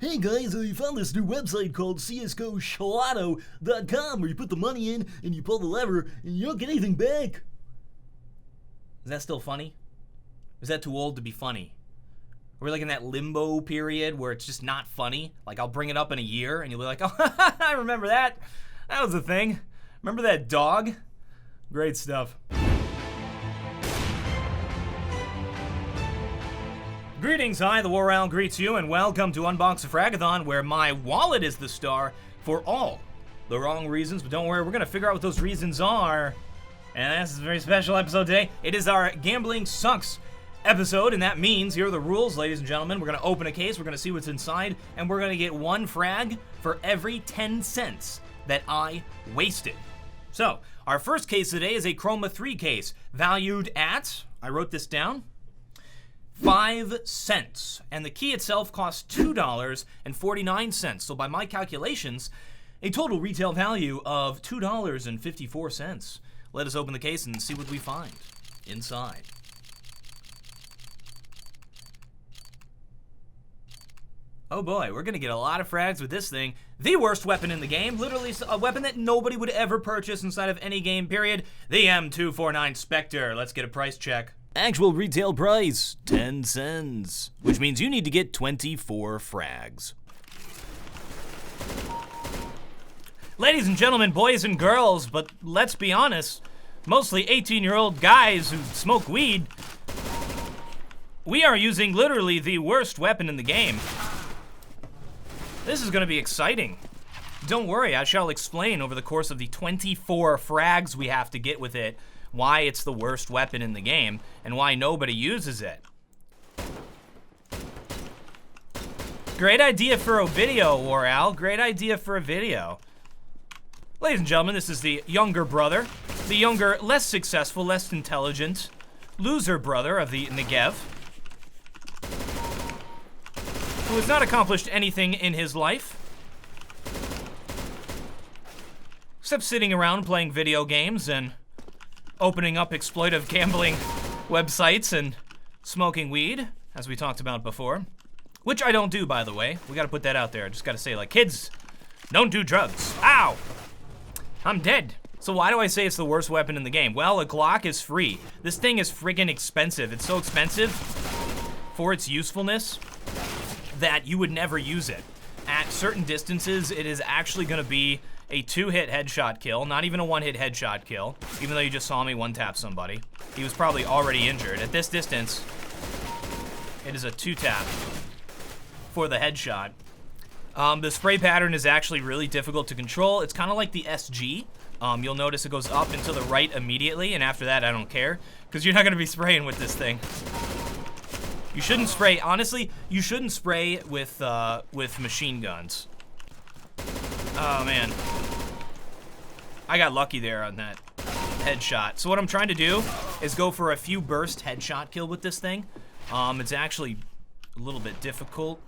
Hey guys, I found this new website called csgoschlato.com where you put the money in and you pull the lever and you don't get anything back. Is that still funny? Is that too old to be funny? Are we like in that limbo period where it's just not funny? Like I'll bring it up in a year and you'll be like, oh, I remember that. That was a thing. Remember that dog? Great stuff. Greetings, hi, TheWarOwl greets you, and welcome to Unboxafragathon, where my wallet is the star for all the wrong reasons. But don't worry, we're gonna figure out what those reasons are. And this is a very special episode today. It is our Gambling Sucks episode, and that means, here are the rules, ladies and gentlemen. We're gonna open a case, we're gonna see what's inside, and we're gonna get one frag for every 10 cents that I wasted. So, our first case today is a Chroma 3 case, valued at, I wrote this down, 5 cents, and the key itself costs $2.49. So by my calculations, a total retail value of $2.54. Let us open the case and see what we find inside. Oh boy, we're gonna get a lot of frags with this thing. The worst weapon in the game, literally a weapon that nobody would ever purchase inside of any game, period. The M249 Spectre. Let's get a price check. Actual retail price, 10 cents. Which means you need to get 24 frags. Ladies and gentlemen, boys and girls, but let's be honest, mostly 18-year-old guys who smoke weed, we are using literally the worst weapon in the game. This is gonna be exciting. Don't worry, I shall explain over the course of the 24 frags we have to get with it why it's the worst weapon in the game and why nobody uses it. Great idea for a video, TheWarOwl. Great idea for a video. Ladies and gentlemen, this is the younger brother, the younger, less successful, less intelligent, loser brother of the Negev, who has not accomplished anything in his life, except sitting around playing video games and opening up exploitive gambling websites and smoking weed, as we talked about before. Which I don't do, by the way. We gotta put that out there. I just gotta say, like, kids, don't do drugs. Ow! I'm dead. So why do I say it's the worst weapon in the game? Well, a Glock is free. This thing is friggin' expensive. It's so expensive for its usefulness that you would never use it. At certain distances, it is actually gonna be a 2-hit headshot kill, not even a 1-hit headshot kill, even though you just saw me one-tap somebody. He was probably already injured. At this distance, it is a 2-tap for the headshot. The spray pattern is actually really difficult to control. It's kind of like the SG. You'll notice it goes up and to the right immediately, and after that, I don't care, because you're not gonna be spraying with this thing. You shouldn't spray, honestly, you shouldn't spray with machine guns. Oh man, I got lucky there on that headshot. So what I'm trying to do is go for a few burst headshot kill with this thing. It's actually a little bit difficult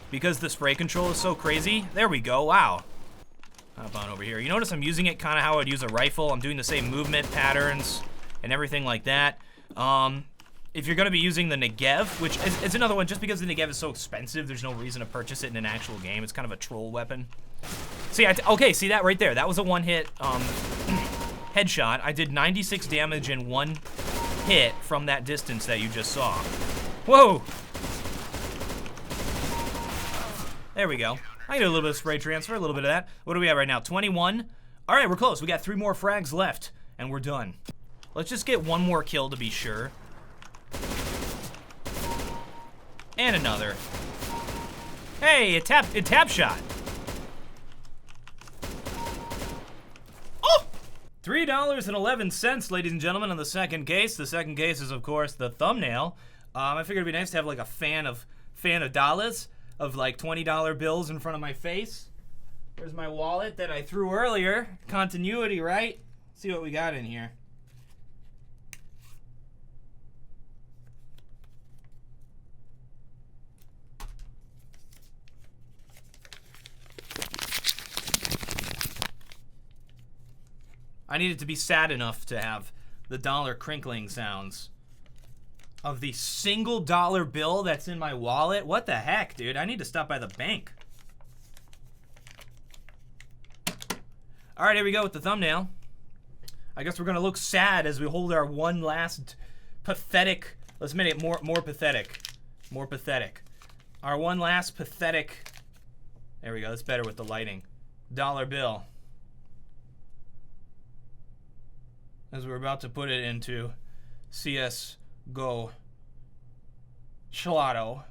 because the spray control is so crazy. There we go, wow. Hop on over here. You notice I'm using it kind of how I'd use a rifle. I'm doing the same movement patterns and everything like that. If you're gonna be using the Negev, which is another one, just because the Negev is so expensive, there's no reason to purchase it in an actual game. It's kind of a troll weapon. See, okay, see that right there? That was a 1-hit headshot. I did 96 damage in 1 hit from that distance that you just saw. Whoa! There we go. I can do a little bit of spray transfer, a little bit of that. What do we have right now? 21? All right, we're close. We got 3 more frags left, and we're done. Let's just get one more kill to be sure. And another. Hey, it tap shot. Oh! $3.11, ladies and gentlemen, on the second case. The second case is, of course, the thumbnail. I figured it'd be nice to have like a fan of dollars, of like $20 bills in front of my face. There's my wallet that I threw earlier. Continuity, right? Let's see what we got in here. I need it to be sad enough to have the dollar crinkling sounds. of the single dollar bill that's in my wallet. What the heck, dude? I need to stop by the bank. All right, here we go with the thumbnail. I guess we're gonna look sad as we hold our one last pathetic, let's make it more pathetic. More pathetic. Our one last pathetic, there we go, that's better with the lighting, dollar bill. As we're about to put it into CSGO Schlato.com.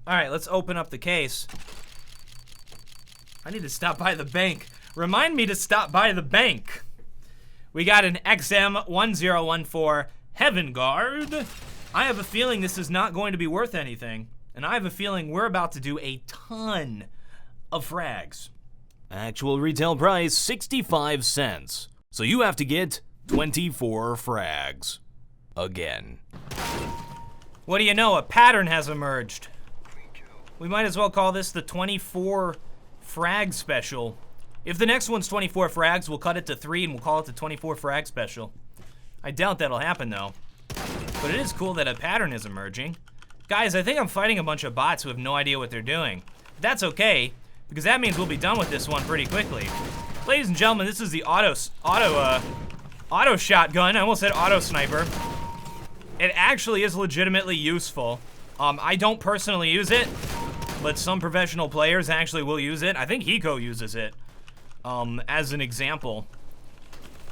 All right, let's open up the case. I need to stop by the bank. Remind me to stop by the bank. We got an XM1014 Heaven Guard. I have a feeling this is not going to be worth anything. And I have a feeling we're about to do a ton of frags. Actual retail price, 65 cents. So you have to get 24 frags. Again. What do you know? A pattern has emerged. We might as well call this the 24 frag special. If the next one's 24 frags, we'll cut it to 3 and we'll call it the 24 frag special. I doubt that'll happen though. But it is cool that a pattern is emerging. Guys, I think I'm fighting a bunch of bots who have no idea what they're doing. That's okay, because that means we'll be done with this one pretty quickly. Ladies and gentlemen, this is the auto shotgun. I almost said auto sniper. It actually is legitimately useful. I don't personally use it, but some professional players actually will use it. I think Hiko uses it as an example.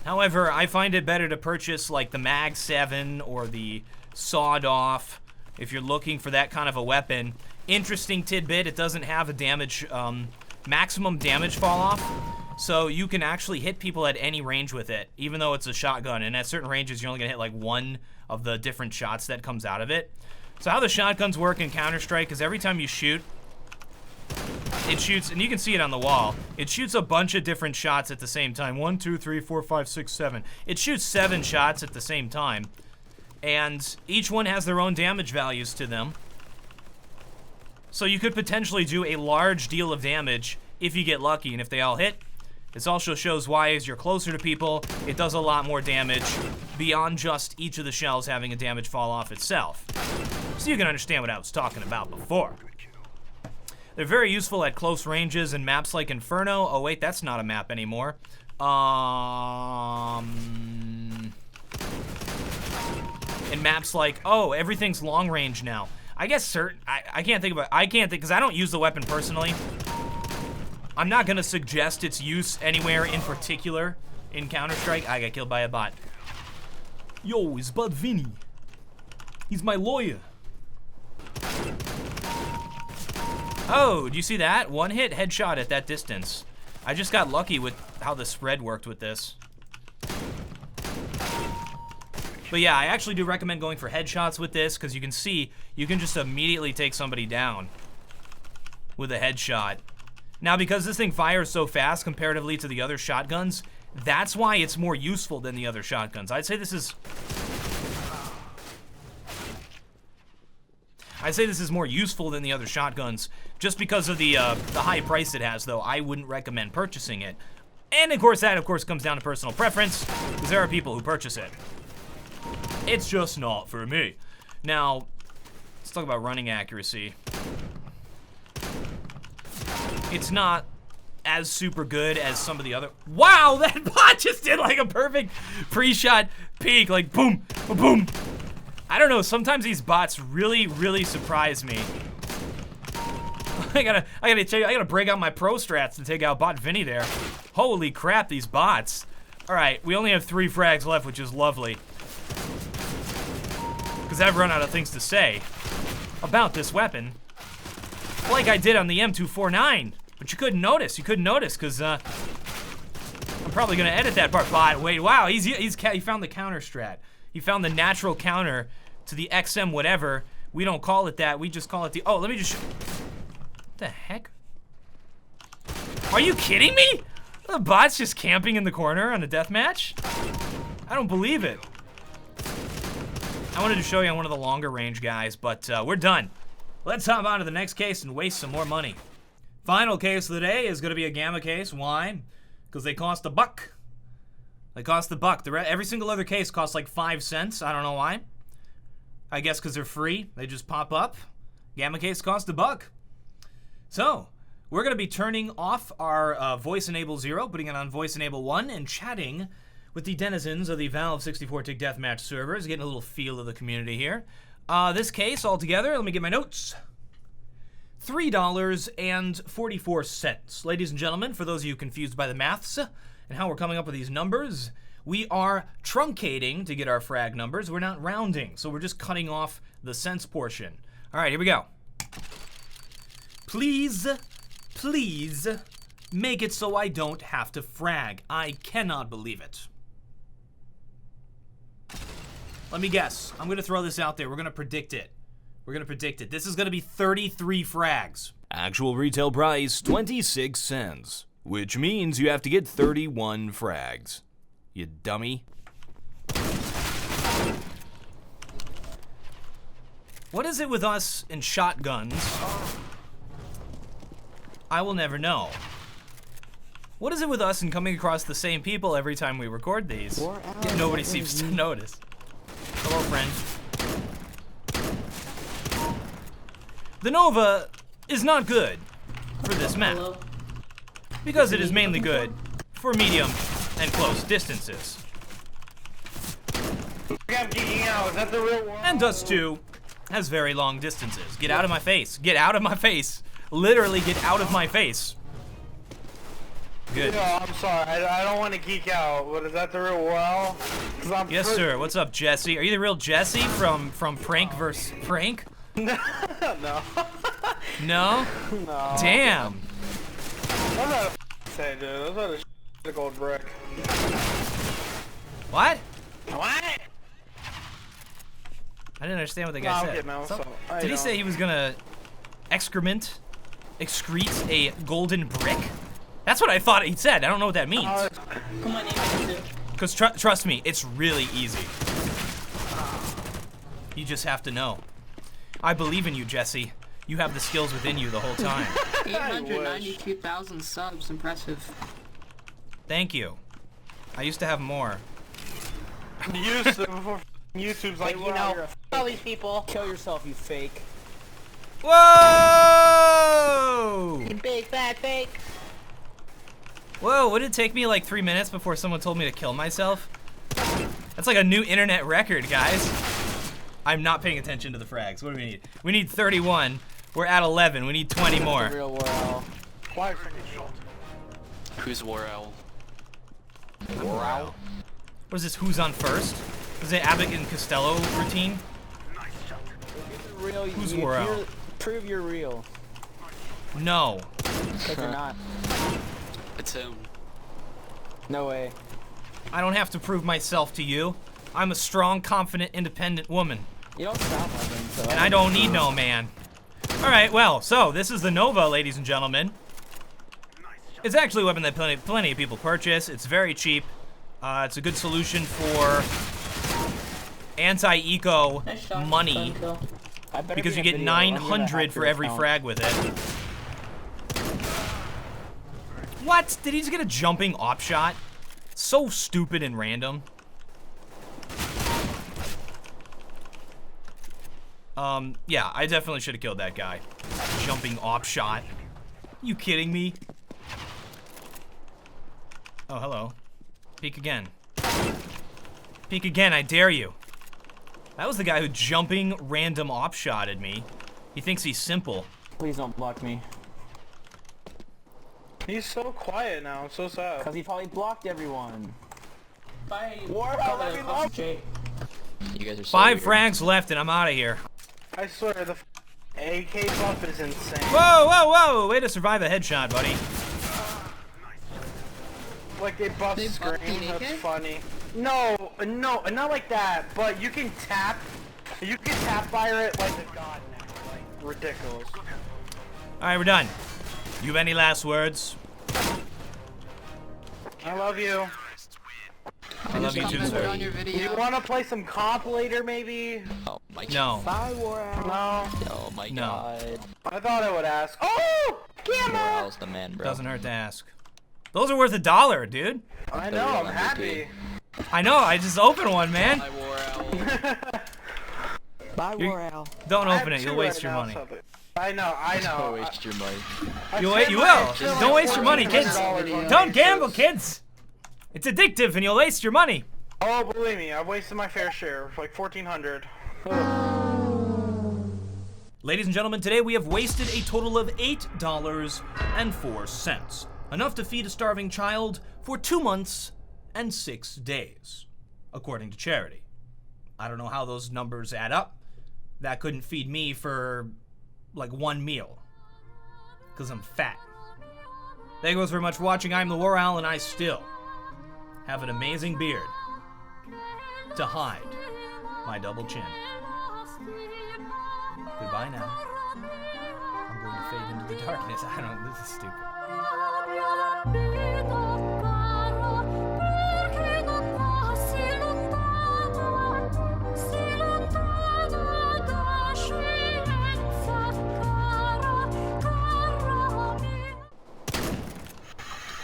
However, I find it better to purchase like the Mag 7 or the Sawed Off if you're looking for that kind of a weapon. Interesting tidbit, it doesn't have a damage, maximum damage fall off. So you can actually hit people at any range with it, even though it's a shotgun. And at certain ranges, you're only gonna hit like one of the different shots that comes out of it. So how the shotguns work in Counter-Strike is every time you shoot, it shoots, and you can see it on the wall, it shoots a bunch of different shots at the same time. 1, 2, 3, 4, 5, 6, 7. It shoots 7 shots at the same time. And each one has their own damage values to them. So you could potentially do a large deal of damage if you get lucky, and if they all hit, this also shows why as you're closer to people, it does a lot more damage beyond just each of the shells having a damage fall off itself. So you can understand what I was talking about before. They're very useful at close ranges and maps like Inferno. Oh wait, that's not a map anymore. In maps like, oh, everything's long range now. I guess I can't think because I don't use the weapon personally. I'm not gonna suggest its use anywhere in particular in Counter-Strike. I got killed by a bot. Yo, it's Bud Vinny. He's my lawyer. Oh, do you see that? One hit headshot at that distance. I just got lucky with how the spread worked with this. But yeah, I actually do recommend going for headshots with this because you can see, you can just immediately take somebody down with a headshot. Now, because this thing fires so fast comparatively to the other shotguns, that's why it's more useful than the other shotguns. I'd say this is more useful than the other shotguns just because of the high price it has, though. I wouldn't recommend purchasing it. And of course, that comes down to personal preference, because there are people who purchase it. It's just not for me. Now, let's talk about running accuracy. It's not as super good as some of the other. Wow, that bot just did like a perfect pre-shot peek, like boom, boom. I don't know, sometimes these bots really, really surprise me. I gotta tell you, I gotta break out my pro strats to take out Bot Vinny there. Holy crap, these bots. All right, we only have 3 frags left, which is lovely. Because I've run out of things to say about this weapon. Like I did on the M249. But you couldn't notice, because I'm probably gonna edit that part. But wait, wow, he found the counter strat. He found the natural counter to the XM whatever. We don't call it that, we just call it the, oh, let me just, what the heck? Are you kidding me? The bot's just camping in the corner on a deathmatch? I don't believe it. I wanted to show you on one of the longer range guys, but we're done. Let's hop on to the next case and waste some more money. Final case of the day is gonna be a gamma case. Why? because they cost $1. They cost $1. Every single other case costs like 5 cents. I don't know why. I guess because they're free. They just pop up. Gamma case cost $1. So, we're going to be turning off our Voice Enable 0, putting it on Voice Enable 1, and chatting with the denizens of the Valve 64-tick deathmatch servers, getting a little feel of the community here. This case altogether, let me get my notes. $3.44. Ladies and gentlemen, for those of you confused by the maths and how we're coming up with these numbers, we are truncating to get our frag numbers. We're not rounding, so we're just cutting off the cents portion. All right, here we go. Please, please make it so I don't have to frag. I cannot believe it. Let me guess. I'm going to throw this out there. We're going to predict it. We're going to predict it. This is going to be 33 frags. Actual retail price, 26 cents. Which means you have to get 31 frags. You dummy. What is it with us and shotguns? I will never know. What is it with us and coming across the same people every time we record these? Yet nobody seems to notice. Hello, friend. The Nova is not good for this map because it is mainly good for medium and close distances. I'm geeking out. Is that the real world? And Dust 2 has very long distances. Get out of my face. Get out of my face. Literally get out of my face. Good. No, I'm sorry. I don't want to geek out. What is that the real world? Yes, sir. What's up, Jesse? Are you the real Jesse from Prank vs. Frank? No. No? No. Damn. I'm not a say, dude. That's not a gold brick. What? What? I didn't understand what the guy said. Did he say he was gonna excrete a golden brick? That's what I thought he said. I don't know what that means. Come on, name. Because trust me, it's really easy. You just have to know. I believe in you, Jesse. You have the skills within you the whole time. 892,000 subs. Impressive. Thank you. I used to have more. YouTube's like, you know, all these people. Kill yourself, you fake. Whoa! You big fat fake. Whoa, would it take me like 3 minutes before someone told me to kill myself? That's like a new internet record, guys. I'm not paying attention to the frags. What do we need? We need 31. We're at 11. We need 20 more. The real WarOwl. Who's WarOwl? WarOwl. What is this? Who's on first? Is it Abbott and Costello routine? Real, Who's WarOwl? Prove you're real. No. If you're not. It's him. No way. I don't have to prove myself to you. I'm a strong, confident, independent woman. You don't sound like him, so. And I don't need no man. Alright, well, so this is the Nova, ladies and gentlemen. It's actually a weapon that plenty of people purchase. It's very cheap. It's a good solution for anti-eco money. Because you get 900 for every frag with it. What? Did he just get a jumping op shot? So stupid and random. Yeah, I definitely should have killed that guy. Jumping op shot. You kidding me? Oh, hello. Peek again. Peek again, I dare you. That was the guy who jumping random op shotted me. He thinks he's simple. Please don't block me. He's so quiet now. I'm so sad. Because he probably blocked everyone. Bye. WarOwl, let me love. You guys are so 5 weird. frags left and I'm out of here. I swear, the AK buff is insane. Whoa, whoa, whoa! Way to survive a headshot, buddy. Like they buff They buff screen, the that's AK? funny. No, not like that, but you can tap fire it like a god now, like ridiculous. Alright, we're done. You have any last words? I love you. I love you too, Commented on sir. your You video. wanna play some comp later, maybe? Oh my No. Bye, WarOwl. No. Oh my No. god. I thought I would ask. Oh! Gamma! WarOwl's the man, bro. Doesn't hurt to ask. Those are worth $1, dude. I know, I'm happy. I know, I just opened one, man. TheWarOwl. Bye, TheWarOwl. Don't I have open it, you'll two waste right your now, money. so- I know. Don't waste your money. You will. Don't waste your money, kids. Don't gamble, kids. It's addictive and you'll waste your money. Oh, believe me, I've wasted my fair share, like 1,400. Ladies and gentlemen, today we have wasted a total of $8.04. Enough to feed a starving child for 2 months and 6 days, according to charity. I don't know how those numbers add up. That couldn't feed me for like 1 meal, because I'm fat. Thank you guys very much for watching. I'm TheWarOwl, and I still have an amazing beard to hide my double chin. Goodbye now. I'm going to fade into the darkness. I don't, this is stupid.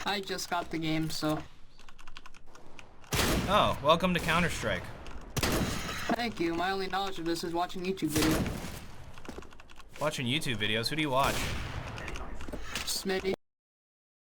I just got the game, so Oh, welcome to Counter-Strike. thank you. My only knowledge of this is watching YouTube video. Watching YouTube videos, who do you watch? Smitty.